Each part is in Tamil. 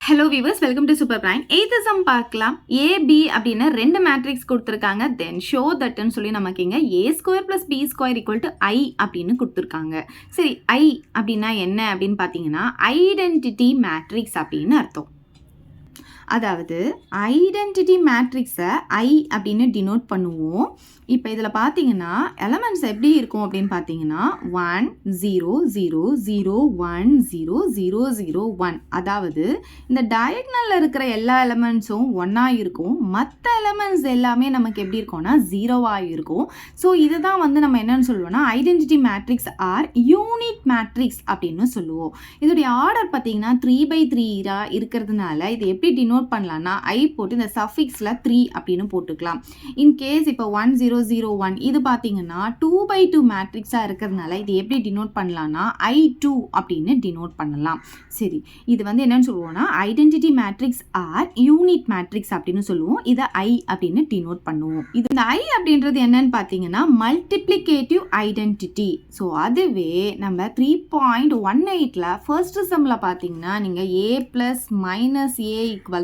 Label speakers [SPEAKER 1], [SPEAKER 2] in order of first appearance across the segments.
[SPEAKER 1] Hello viewers, welcome to super brain. Eighth sum பார்க்கலாம். ஏபி அப்படின்னு ரெண்டு மேட்ரிக்ஸ் கொடுத்துருக்காங்க. தென் ஷோ தட்னு சொல்லி நமக்கு இங்கே A² + B² = I அப்படின்னு கொடுத்துருக்காங்க. சரி, I அப்படின்னா என்ன அப்படின்னு பார்த்தீங்கன்னா ஐடென்டிட்டி மேட்ரிக்ஸ் அப்படின்னு அர்த்தம். அதாவது ஐடென்டிட்டி மேட்ரிக்ஸை I அப்படின்னு டினோட் பண்ணுவோம். இப்போ இதில் பார்த்தீங்கன்னா எலமெண்ட்ஸ் எப்படி இருக்கும் அப்படின்னு பார்த்தீங்கன்னா 1 0 0 0 1 0 0 0 1. அதாவது இந்த டயக்னலில் இருக்கிற எல்லா எலமெண்ட்ஸும் ஒன்னாக இருக்கும். மற்ற எலமெண்ட்ஸ் எல்லாமே நமக்கு எப்படி இருக்கும்னா 0வாக இருக்கும். ஸோ இதை தான் நம்ம என்னன்னு சொல்லுவோம்னா identity matrix or unit matrix அப்படின்னு சொல்லுவோம். இதோடைய ஆர்டர் பார்த்தீங்கன்னா 3/3 இருக்கிறதுனால இது எப்படி டினோட் பண்ணலாம்னா I போட்டு இந்த சஃபிக்ஸில் 3 அப்படின்னு போட்டுக்கலாம். இன்கேஸ் இப்போ 1 0 0 1 இது பார்த்தீங்கன்னா 2/2 மேட்ரிக்ஸாக இருக்கிறதுனால இது எப்படி டினோட் பண்ணலாம்னா I2 அப்படின்னு டினோட் பண்ணலாம். சரி, இது என்னன்னு சொல்லுவோம்னா identity matrix or unit matrix அப்படின்னு சொல்லுவோம். இதை I அப்படின்னு டினோட் பண்ணுவோம். இது இந்த I அப்படின்றது என்னன்னு பார்த்தீங்கன்னா மல்டிப்ளிகேட்டிவ் ஐடென்டிட்டி. ஸோ அதுவே நம்ம 3.18ல் ஃபர்ஸ்ட் சம்மில் பார்த்தீங்கன்னா நீங்கள் A + -A =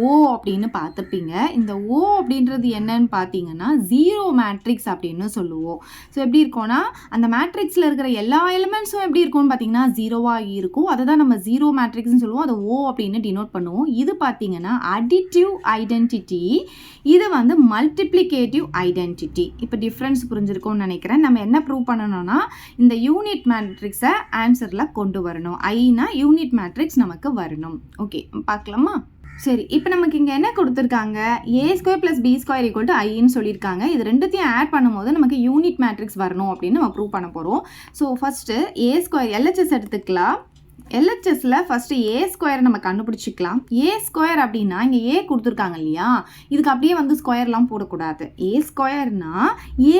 [SPEAKER 1] O அப்படின்னு பார்த்துப்பீங்க. இந்த O அப்படின்றது என்னன்னு பார்த்தீங்கன்னா 0 மேட்ரிக்ஸ் அப்படின்னு சொல்லுவோம். ஸோ எப்படி இருக்கும்னா அந்த மேட்ரிக்ஸில் இருக்கிற எல்லா எலிமெண்ட்ஸும் எப்படி இருக்கும்னு பார்த்தீங்கன்னா 0வாக இருக்கும். அதை தான் நம்ம 0 மேட்ரிக்ஸ்னு சொல்லுவோம். அதை O அப்படின்னு டினோட் பண்ணுவோம். இது பார்த்தீங்கன்னா அடிட்டிவ் ஐடென்டிட்டி, இது மல்டிப்ளிகேட்டிவ் ஐடென்டிட்டி. இப்போ டிஃப்ரென்ஸ் புரிஞ்சிருக்கும்னு நினைக்கிறேன். நம்ம என்ன ப்ரூவ் பண்ணணும்னா இந்த யூனிட் மேட்ரிக்ஸை ஆன்சரில் கொண்டு வரணும். ஐனா யூனிட் மேட்ரிக்ஸ் நமக்கு வரணும். ஓகே, பார்க்கலாமா? சரி, இப்போ நமக்கு இங்கே என்ன கொடுத்துருக்காங்க? A² + B² = Iன்னு சொல்லியிருக்காங்க. இது ரெண்டுத்தையும் ஆட் பண்ணும்போது நமக்கு யூனிட் மேட்ரிக்ஸ் வரணும் அப்படின்னு நம்ம ப்ரூவ் பண்ண போகிறோம். ஸோ ஃபஸ்ட்டு A² LHS எடுத்துக்கலாம். LHSல ஃபஸ்ட்டு A² நம்ம கண்டுபிடிச்சிக்கலாம். A² அப்படின்னா இங்கே A கொடுத்துருக்காங்க இல்லையா, இதுக்கு அப்படியே ஸ்கொயர்லாம் போடக்கூடாது. A²னா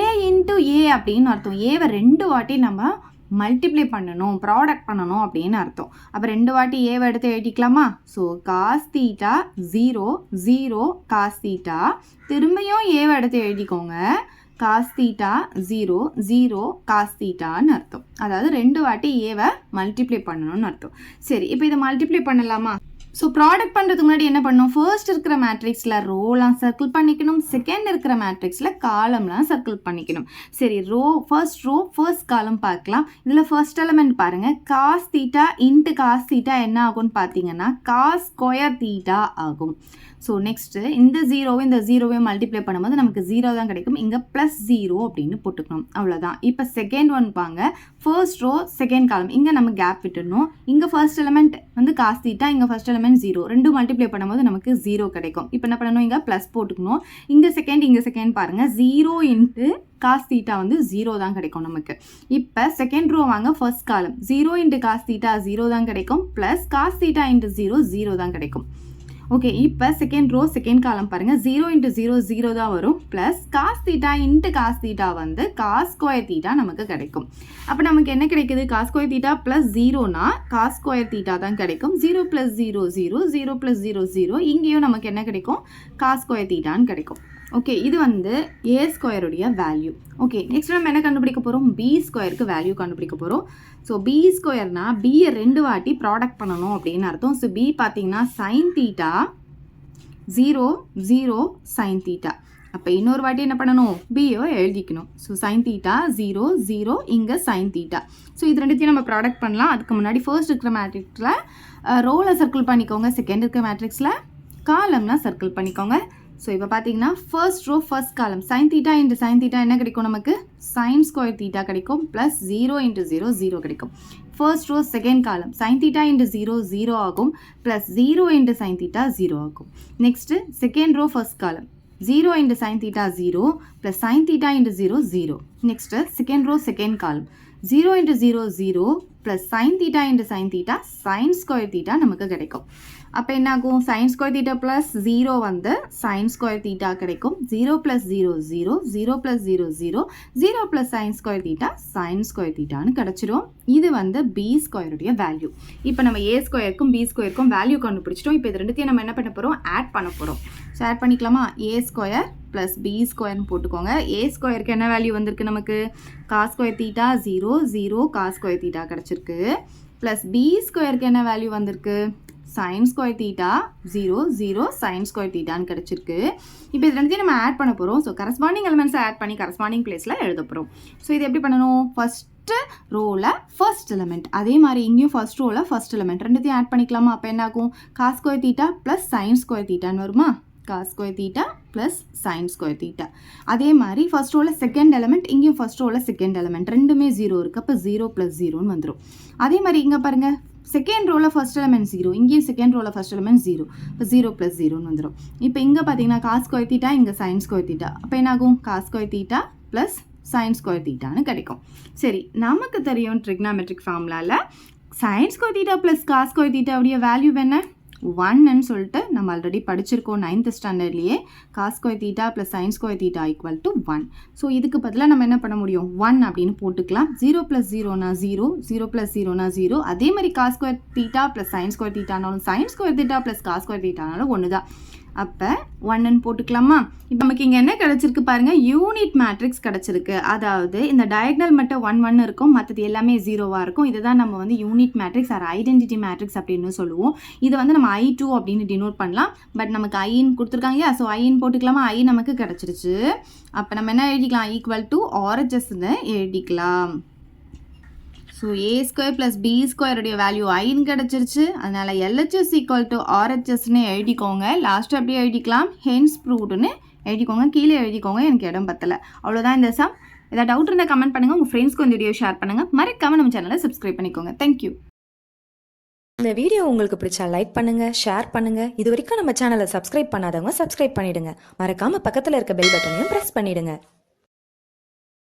[SPEAKER 1] A × A அப்படின்னு அர்த்தம். ஏவை 2 வாட்டி நம்ம மல்டிப்ளை பண்ணணும், ப்ராடக்ட் பண்ணணும் அப்படின்னு அர்த்தம். அப்போ 2 வாட்டி ஏவை எடுத்து எழுதிக்கலாமா? ஸோ cos θ 0 0 cos θ, திரும்பியும் ஏவை எடுத்து எழுதிக்கோங்க. cos θ 0 0 cos θன்னு அர்த்தம். அதாவது 2 வாட்டி ஏவை மல்டிப்ளை பண்ணணும்னு அர்த்தம். சரி, இப்போ இதை மல்டிப்ளை பண்ணலாமா? ஸோ ப்ராடக்ட் பண்ணுறதுக்கு முன்னாடி என்ன பண்ணணும்? ஃபர்ஸ்ட் இருக்கிற மேட்ரிக்ஸில் ரோலாம் சர்க்கிள் பண்ணிக்கணும். செகண்ட் இருக்கிற மேட்ரிக்ஸில் காலம்லாம் சர்க்கிள் பண்ணிக்கணும். சரி, ஃபர்ஸ்ட் காலம் பார்க்கலாம். இதில் ஃபர்ஸ்ட் எலிமெண்ட் பாருங்கள். cos θ × cos θ என்ன ஆகும்னு பார்த்தீங்கன்னா cos² θ ஆகும். ஸோ நெக்ஸ்ட்டு இந்த 0வையும் மல்டிப்ளை பண்ணும்போது நமக்கு 0 தான் கிடைக்கும். இங்கே +0 அப்படின்னு போட்டுக்கணும். அவ்வளோதான். இப்போ செகண்ட் ஒன் பாங்க. ஃபர்ஸ்ட் ரோ செகண்ட் காலம், இங்கே நம்ம கேப் விட்டுடணும். இங்கே ஃபர்ஸ்ட் எலிமெண்ட் cos θ, இங்கே ஃபர்ஸ்ட் எலிமெண்ட் 0, ரெண்டும் மல்டிப்ளை பண்ணும்போது நமக்கு 0 கிடைக்கும். இப்போ என்ன பண்ணணும்? இங்கே ப்ளஸ் போட்டுக்கணும். இங்கே செகண்ட் பாருங்கள். 0 × cos θ 0 தான் கிடைக்கும் நமக்கு. இப்போ செகண்ட் ரோ வாங்க. ஃபர்ஸ்ட் காலம் 0 × cos θ 0 தான் கிடைக்கும். ப்ளஸ் cos θ × 0 0 தான் கிடைக்கும். ஓகே, இப்போ செகண்ட் ரோ செகண்ட் காலம் பாருங்கள். 0 × 0 0 தான் வரும். ப்ளஸ் cos θ × cos θ cos² θ நமக்கு கிடைக்கும். அப்போ நமக்கு என்ன கிடைக்குது? cos² θ + 0னா cos² θ தான் கிடைக்கும். 0 + 0 0 0 + 0 0, இங்கேயும் நமக்கு என்ன கிடைக்கும்? cos² θன்னு கிடைக்கும். ஓகே, இது A² வேல்யூ. ஓகே, நெக்ஸ்ட் நம்ம என்ன கண்டுபிடிக்க போகிறோம்? B² வேல்யூ கண்டுபிடிக்க போகிறோம். ஸோ B²னா Bயை 2 வாட்டி ப்ராடக்ட் பண்ணணும் அப்படின்னு அர்த்தம். ஸோ B பார்த்தீங்கன்னா sin θ 0 0 sin θ. அப்போ இன்னொரு வாட்டி என்ன பண்ணணும்? Bயோ எழுதிக்கணும். ஸோ sin θ 0 0, இங்கே sin θ. ஸோ இது ரெண்டுத்தையும் நம்ம ப்ராடக்ட் பண்ணலாம். அதுக்கு முன்னாடி ஃபர்ஸ்ட் இருக்கிற மேட்ரிக்ஸில் ரோலை சர்க்கிள் பண்ணிக்கோங்க. செகண்ட் இருக்கிற மேட்ரிக்ஸில் காலம்னா சர்க்கிள் பண்ணிக்கோங்க. ஸோ இப்போ பார்த்தீங்கன்னா first row first column sin θ × sin θ என்ன கிடைக்கும்? நமக்கு sin² θ கிடைக்கும். ப்ளஸ் 0 × 0 0 கிடைக்கும். First row second column sin θ × 0 0 ஆகும். ப்ளஸ் 0 × sin θ 0 ஆகும். நெக்ஸ்ட்டு செகண்ட் ரோ ஃபர்ஸ்ட் காலம் 0 × sin θ 0 plus sin θ × 0 0. Next second row second column 0 × 0 0 plus sin θ × sin θ sin² θ நமக்கு கிடைக்கும். அப்போ என்ன ஆகும்? sin² θ ப்ளஸ் 0 sin² θ கிடைக்கும். 0 + 0 0 0 + 0 0 0 + sin² θ sin² θன்னு கிடச்சிரும். இது B² வேல்யூ. இப்போ நம்ம A²க்கும் B²க்கும் வேல்யூ கண்டுபிடிச்சிட்டோம். இப்போ இது ரெண்டுத்தையும் நம்ம என்ன பண்ண போகிறோம்? ஆட் பண்ண போகிறோம். ஸோ ஆட் பண்ணிக்கலாமா? A² + B² போட்டுக்கோங்க. A² என்ன வேல்யூ வந்திருக்கு நமக்கு? cos² θ 0 0 cos² θ கிடச்சிருக்கு. ப்ளஸ் B² என்ன வேல்யூ வந்திருக்கு? Sine square theta 0 0 sine square தீட்டான்னு கிடச்சிருக்கு. இப்போ இது ரெண்டுத்தையும் நம்ம ஆட் பண்ண போகிறோம். ஸோ கரஸ்பாண்டிங் எலிமெண்ட்ஸை ஆட் பண்ணி கரஸ்பாண்டிங் பிளேஸில் எழுத போகிறோம். ஸோ இது எப்படி பண்ணணும்? ஃபஸ்ட்டு ரோவில் ஃபர்ஸ்ட் எலிமெண்ட், அதே மாதிரி இங்கேயும் ஃபர்ஸ்ட் ரோவில் ஃபர்ஸ்ட் எலிமெண்ட் ரெண்டுத்தையும் ஆட் பண்ணிக்கலாமா? அப்போ என்ன ஆகும்? Cos square theta plus sine square தீட்டான்னு வருமா? Cos square theta plus sine square theta. அதே மாதிரி ஃபர்ஸ்ட் ரோவில் செகண்ட் எலிமெண்ட், இங்கேயும் ஃபர்ஸ்ட் ரோவில் செகண்ட் எலிமெண்ட் ரெண்டுமே 0 இருக்குது. அப்போ 0 + 0ன்னு வந்துடும். அதே மாதிரி இங்கே பாருங்கள், செகண்ட் ரோவில் ஃபர்ஸ்ட் எலிமெண்ட் 0, இங்கேயும் செகண்ட் ரோவில் ஃபர்ஸ்ட் எலிமெண்ட் 0, இப்போ 0 + 0ன்னு வந்துடும். இப்போ இங்கே பார்த்தீங்கன்னா காஸ் ஸ்கொயர் தீட்டா, இங்கே சைன் ஸ்கொயர் தீட்டா. அப்போ என்ன ஆகும்? Cos square theta plus sine square தீட்டான்னு கிடைக்கும். சரி, நமக்கு தெரியும் ட்ரிக்னாமெட்ரிக் ஃபார்முலாவில் sine square theta plus cos square தீட்டாவுடைய வேல்யூ என்ன? 1ன்னு சொல்லிட்டு நம்ம ஆல்ரெடி படிச்சிருக்கோம் 9th ஸ்டாண்டர்ட்லேயே. Cos square theta plus sine square theta = 1. So இதுக்கு பதிலாக நம்ம என்ன பண்ண முடியும்? 1 அப்படின்னு போட்டுக்கலாம். 0 + 0னா 0, 0 + 0னா 0. அதே மாதிரி cos square theta plus sine square தீட்டானாலும் sine square theta plus cos square தீட்டானாலும் ஒன்று தான். அப்போ 1ன்னு போட்டுக்கலாமா? இப்போ நமக்கு இங்கே என்ன கிடச்சிருக்கு பாருங்கள், யூனிட் மேட்ரிக்ஸ் கிடச்சிருக்கு. அதாவது இந்த டயக்னல் மட்டும் 1 1 இருக்கும், மற்றது எல்லாமே 0வாக இருக்கும். இதுதான் நம்ம வந்து unit matrix or identity matrix அப்படின்னு சொல்லுவோம். இதை வந்து நம்ம I2 அப்படின்னு டினோட் பண்ணலாம். பட் நமக்கு ஐன்னு கொடுத்துருக்காங்க இல்லையா? ஸோ ஐன்னு போட்டுக்கலாமா? ஐ நமக்கு கிடச்சிருச்சு. அப்போ நம்ம என்ன எழுதிக்கலாம்? = RHSன்னு எழுதிக்கலாம். ஸோ a² + b² உடைய வேல்யூ ஐன்னு கிடச்சிருச்சு. அதனால் LHS = RHSன்னு எழுதிக்கோங்க. லாஸ்ட்டு அப்படியே எழுதிக்கலாம். ஹென்ஸ் ப்ரூவ்டுன்னு எழுதிக்கோங்க. கீழே எழுதிக்கோங்க, எனக்கு இடம் பத்தலை. அவ்வளோதான் இந்த சம். ஏதாவது டவுட் இருந்தால் கமெண்ட் பண்ணுங்கள். உங்கள் ஃப்ரெண்ட்ஸ்க்கு இந்த வீடியோ ஷேர் பண்ணுங்கள். மறக்காமல் நம்ம சேனலை சப்ஸ்கிரைப் பண்ணிக்கோங்க. தேங்க்யூ.
[SPEAKER 2] இந்த வீடியோ உங்களுக்கு பிடிச்சா லைக் பண்ணுங்க, ஷேர் பண்ணுங்க. இது வரைக்கும் நம்ம சேனலை சப்ஸ்கிரைப் பண்ணாதவங்க சப்ஸ்கிரைப் பண்ணிடுங்க. மறக்காம பக்கத்தில் இருக்க பெல் பட்டனையும் பிரஸ் பண்ணிடுங்க.